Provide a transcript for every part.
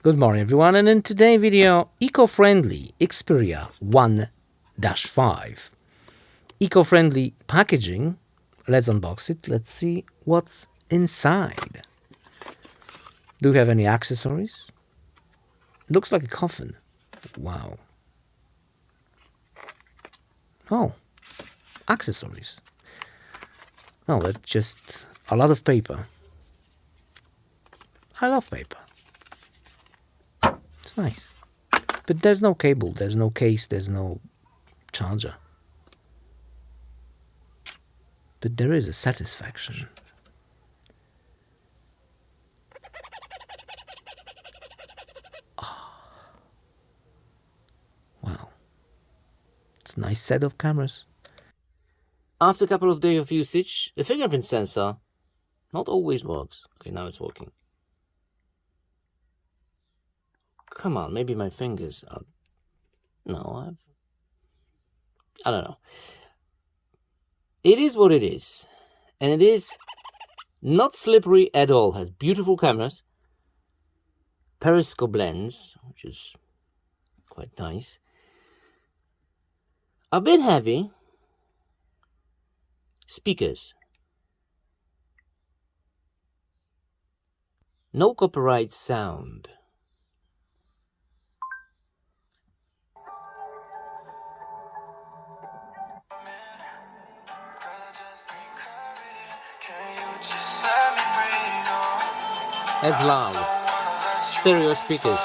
Good morning everyone, and in today's video, eco-friendly Xperia 1-5. Eco-friendly packaging. Let's unbox it. Let's see what's inside. Do we have any accessories? Looks like a coffin. Wow. Oh, accessories. Oh, that's just a lot of paper. I love paper. It's nice. But there's no cable, there's no case, there's no charger. But there is a satisfaction. Oh. Wow. It's a nice set of cameras. After a couple of days of usage, the fingerprint sensor not always works. Okay, now it's working. Come on, maybe my fingers are... No, I don't know. It is what it is. And it is not slippery at all. Has beautiful cameras. Periscope lens, which is quite nice. A bit heavy. Speakers. No copyright sound. As loud. Stereo speakers.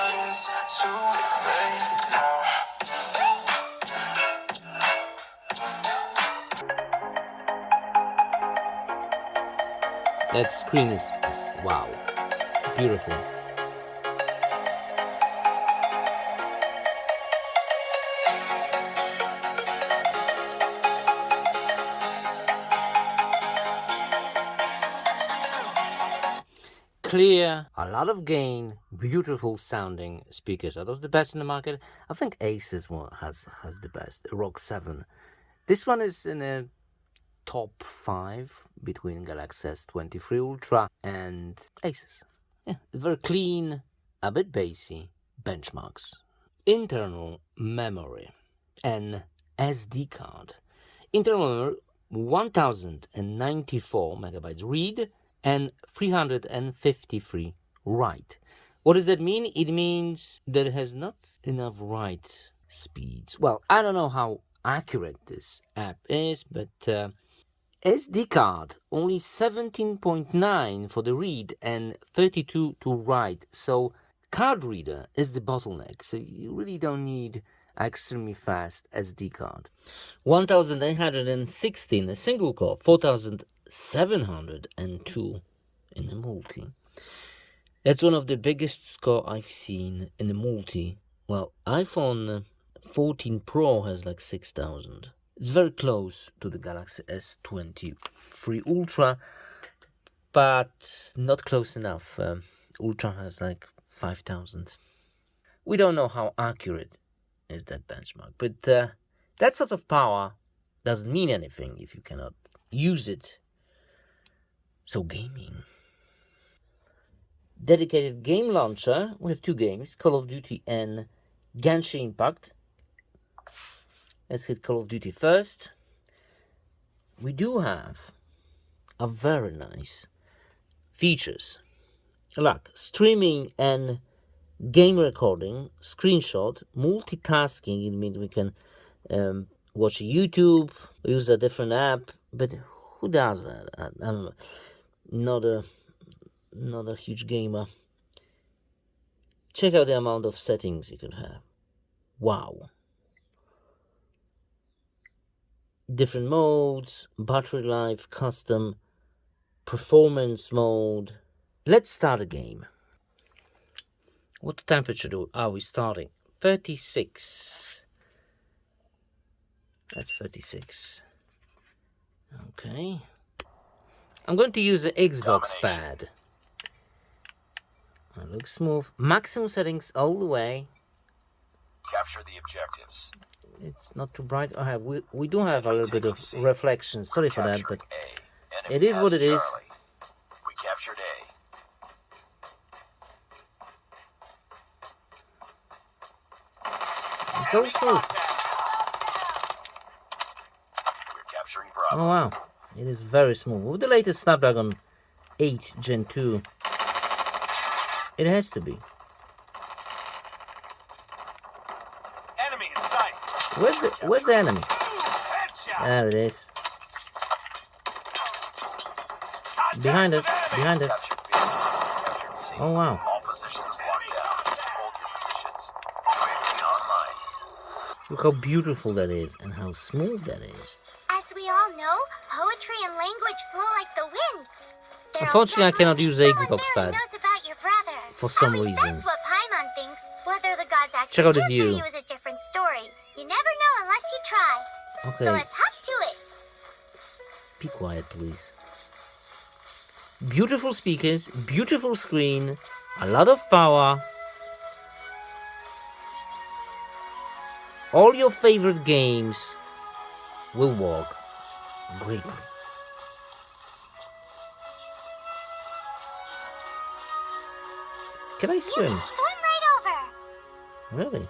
That screen is wow. Beautiful. Clear, a lot of gain, beautiful sounding speakers. Are those the best in the market? I think Asus has the best. ROG 7. This one is in a top 5 between Galaxy S23 Ultra and Asus. Yeah, very clean, a bit bassy. Benchmarks. Internal memory and SD card. Internal memory 1094 megabytes read and 353 write. What does that mean? It means that it has not enough write speeds. Well, I don't know how accurate this app is, but SD card only 17.9 for the read and 32 to write. So card reader is the bottleneck. So you really don't need extremely fast SD card. 1916 a single core, 4702 in the multi. That's one of the biggest score I've seen in the multi. Well, iPhone 14 Pro has like 6000. It's very close to the Galaxy S23 Ultra, but not close enough. Ultra has like 5000. We don't know how accurate is that benchmark, but that sort of power doesn't mean anything if you cannot use it. So gaming. Dedicated game launcher. We have 2 games, Call of Duty and Genshin Impact. Let's hit Call of Duty first. We do have a very nice features like streaming and game recording, screenshot, multitasking. It means we can watch YouTube, use a different app, but who does that? I don't know. Not a huge gamer. Check out the amount of settings you could have. Wow. Different modes, battery life, custom, performance mode. Let's start a game. What temperature are we starting? 36. That's 36. Okay. I'm going to use the Xbox pad. That looks smooth. Maximum settings all the way. Capture the objectives. It's not too bright. We do have a little bit of reflection. Sorry for that, but it is what it is. We captured A. It's so smooth. We're capturing Bravo. Oh wow, it is very smooth. With the latest Snapdragon 8 Gen 2, it has to be. Enemy in sight. Where's the enemy? Headshot. There it is. Behind us, behind us. Captured B. Captured C. Oh wow. All positions locked down. Hold your positions. UAV online. Look how beautiful that is and how smooth that is. As we all know, poetry and language flow like the wind. Unfortunately, I cannot use the Xbox pad knows about your brother. for some At least reasons. That's what Paimon thinks. Whether the gods actually Check out the answer view. you is a different story. You never know unless you try. So Okay, let's hop to it. be quiet, please. Beautiful speakers, beautiful screen, a lot of power. All your favorite games will work greatly. Can I swim? Swim right over. Really?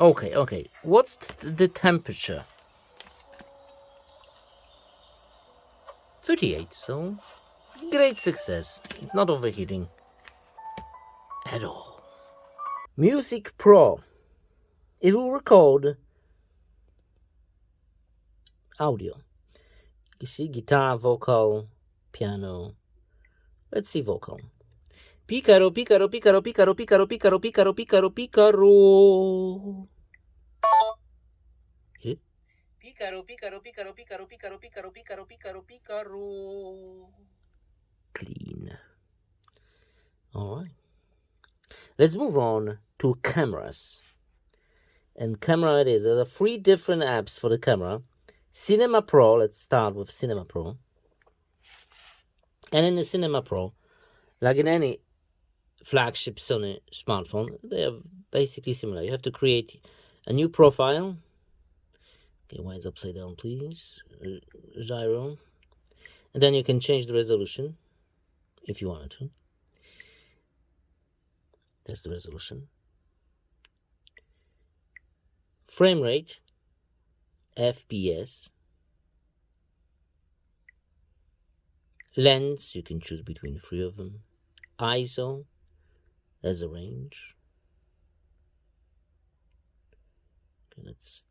Okay. What's the temperature? 38, so great success. It's not overheating at all. Music Pro. It will record audio. You see guitar, vocal, piano. Let's see vocal. Picaro, picaro, picaro, picaro, picaro, picaro, picaro, picaro, picaro. Here. Picaro, picaro, picaro, picaro, picaro, picaro, picaro, picaro, picaro. Clean. Alright. Let's move on to cameras. And camera it is. There are 3 different apps for the camera. Cinema Pro, let's start with Cinema Pro. And in the Cinema Pro, like in any flagship Sony smartphone, they are basically similar. You have to create a new profile. Okay, why is upside down, please? Gyro. And then you can change the resolution if you wanted to. That's the resolution. Frame rate, FPS. Lens, you can choose between 3 of them. ISO, there's a range. Okay, let's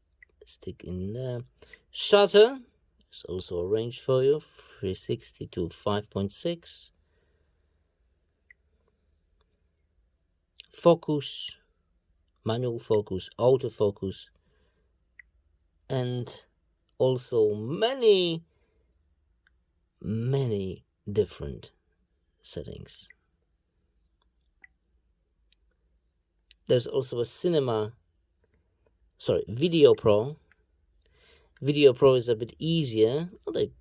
stick in there. Shutter, there's also a range for you, 360 to 5.6. Focus, manual focus, autofocus, and also many different settings. There's also a Video Pro. Video Pro is a bit easier. Well, they're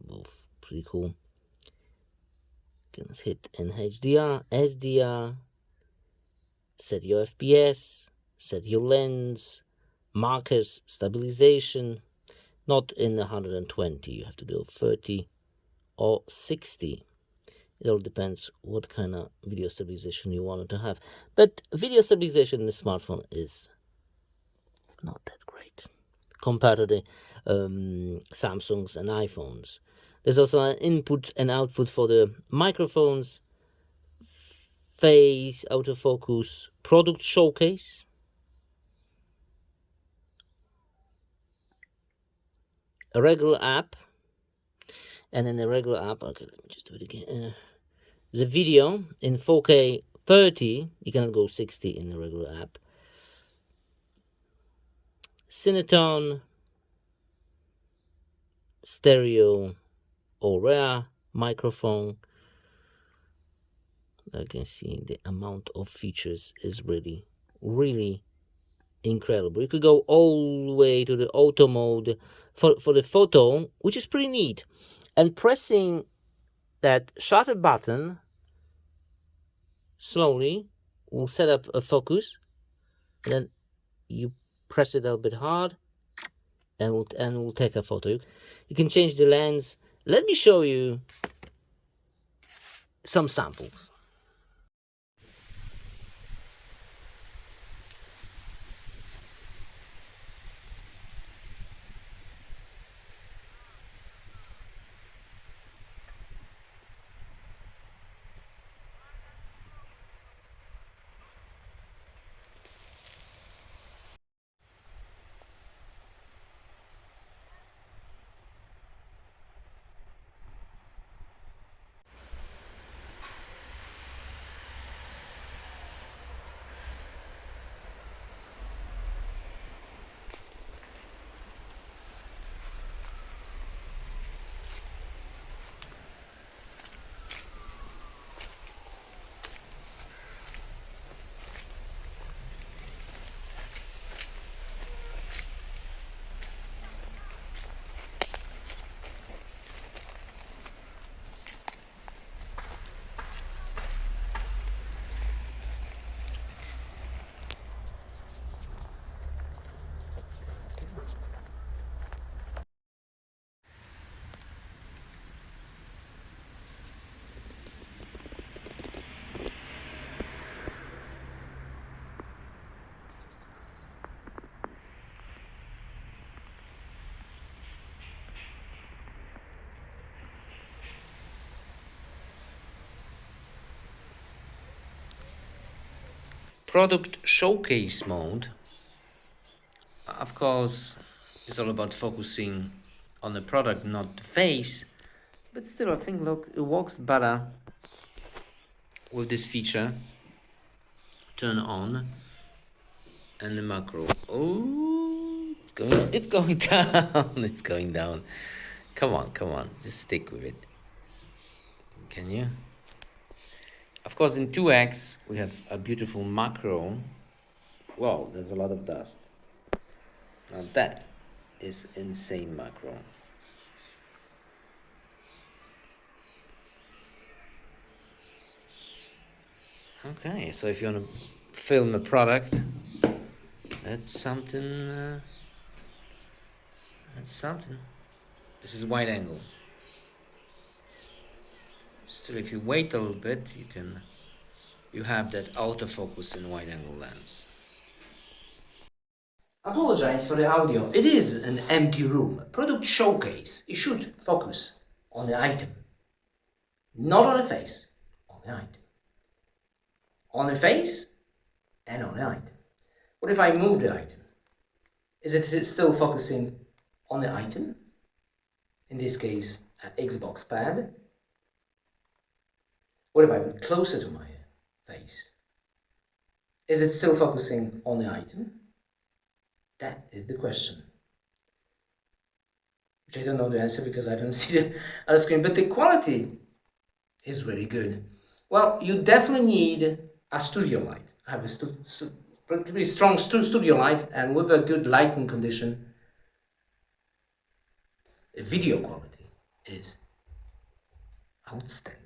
both pretty cool. You can hit HDR, SDR, set your FPS, set your lens, markers, stabilization. Not in 120, you have to go 30 or 60. It all depends what kind of video stabilization you wanted to have. But video stabilization in the smartphone is not that great compared to the Samsungs and iPhones. There's also an input and output for the microphones, face, autofocus, product showcase. A regular app. And in the regular app, okay, let me just do it again. The video in 4K 30, you cannot go 60 in the regular app. Cinetone, stereo, or rare microphone. I can see the amount of features is really incredible. You could go all the way to the auto mode for the photo, which is pretty neat. And pressing that shutter button slowly will set up a focus. And then you press it a little bit hard, and we'll take a photo. You can change the lens. Let me show you some samples. Product showcase mode, of course, it's all about focusing on the product, not the face. But still, I think, look, it works better with this feature. Turn on and the macro. Oh, it's going down. It's going down. Come on, just stick with it. Can you? Of course, in 2x we have a beautiful macro. Wow, there's a lot of dust. Now that is insane macro. Okay, so if you want to film a product, that's something. That's something. This is wide angle. Still, if you wait a little bit, you have that autofocus in wide angle lens. Apologize for the audio. It is an empty room. Product showcase. It should focus on the item, not on the face. On the item. On the face and on the item. What if I move the item? Is it still focusing on the item? In this case, an Xbox pad. What if I went closer to my face? Is it still focusing on the item? That is the question. Which I don't know the answer because I don't see the other screen, but the quality is really good. Well, you definitely need a studio light. I have a pretty strong studio light, and with a good lighting condition, the video quality is outstanding.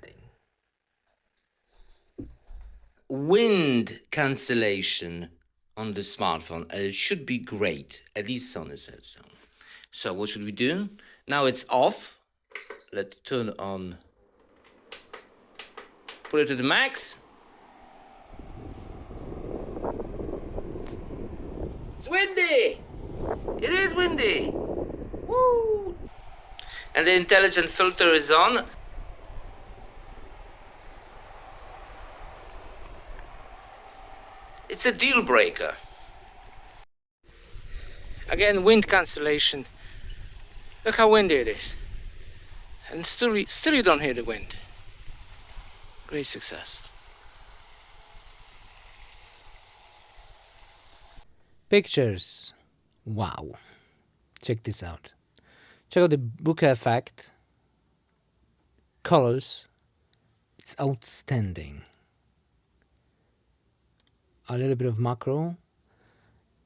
Wind cancellation on the smartphone should be great. At least Sony says so. So what should we do? Now it's off. Let's turn on. Put it to the max. It's windy. It is windy. Woo! And the intelligent filter is on. It's a deal breaker. Again, wind cancellation. Look how windy it is. And still you don't hear the wind. Great success. Pictures. Wow. Check this out. Check out the bokeh effect. Colors. It's outstanding. A little bit of macro.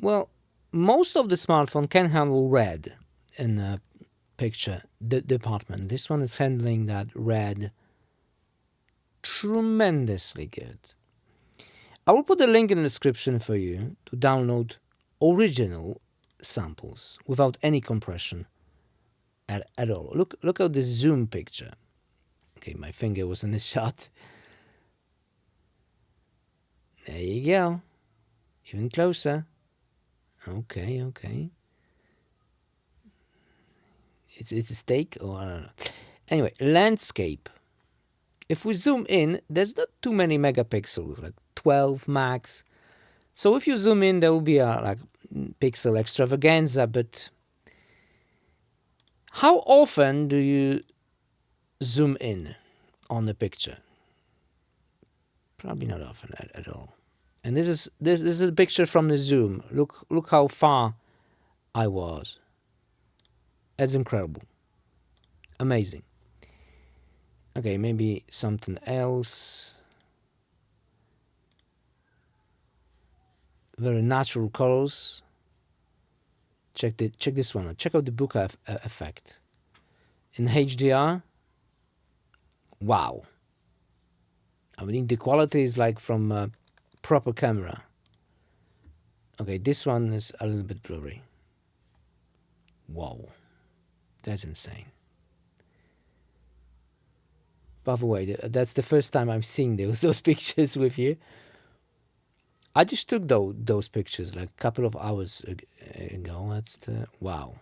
Well, most of the smartphone can handle red in a picture department. This one is handling that red tremendously good. I will put a link in the description for you to download original samples without any compression at all. Look at the zoom picture. Okay, my finger was in the shot. There you go. Even closer. Okay. It's a steak, or I don't know. Anyway, landscape. If we zoom in, there's not too many megapixels, like 12 max. So if you zoom in, there will be a like pixel extravaganza. But how often do you zoom in on the picture? Probably not often at all. And this is a picture from the zoom. Look how far I was. That's incredible. Amazing. Okay, maybe something else. Very natural colors. Check this one out. Check out the bokeh effect. In HDR. Wow. I mean, the quality is like from a proper camera. Okay, this one is a little bit blurry. Whoa. That's insane. By the way, that's the first time I'm seeing those pictures with you. I just took those pictures like a couple of hours ago. That's wow.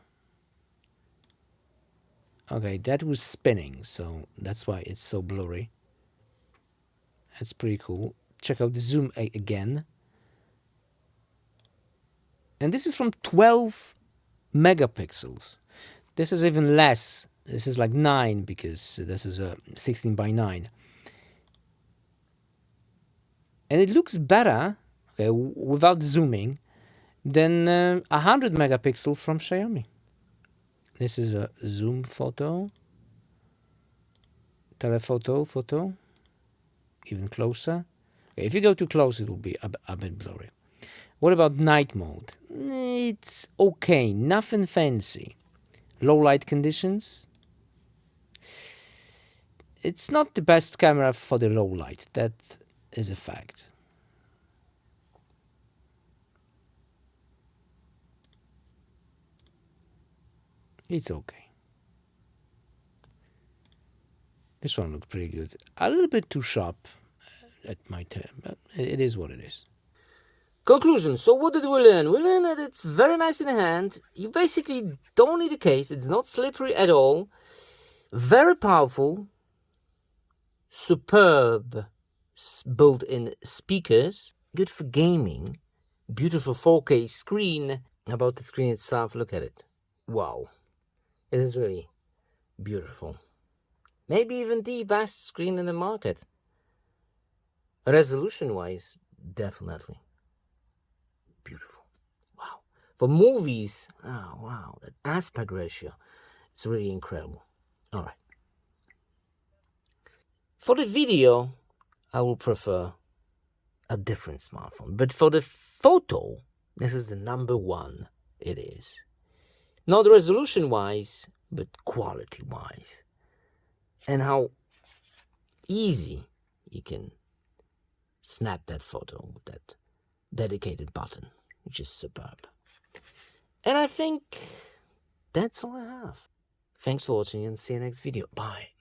Okay, that was spinning, so that's why it's so blurry. That's pretty cool. Check out the zoom again. And this is from 12 megapixels. This is even less. This is like 9 because this is a 16 by 9. And it looks better, okay, without zooming, than 100 megapixel from Xiaomi. This is a zoom photo. Telephoto photo. Even closer. Okay, if you go too close, it will be a bit blurry. What about night mode? It's okay, nothing fancy. Low light conditions. It's not the best camera for the low light. That is a fact. It's okay. This one looks pretty good. A little bit too sharp at my time, but it is what it is. Conclusion. So what did we learn? We learned that it's very nice in the hand. You basically don't need a case. It's not slippery at all. Very powerful. Superb built-in speakers. Good for gaming. Beautiful 4K screen. About the screen itself, look at it. Wow. It is really beautiful. Maybe even the best screen in the market. Resolution-wise, definitely. Beautiful. Wow. For movies, oh wow, that aspect ratio, it's really incredible. All right. For the video, I will prefer a different smartphone. But for the photo, this is the number one it is. Not resolution-wise, but quality-wise. And how easy you can snap that photo with that dedicated button, which is superb. And I think that's all I have. Thanks for watching and see you next video. Bye.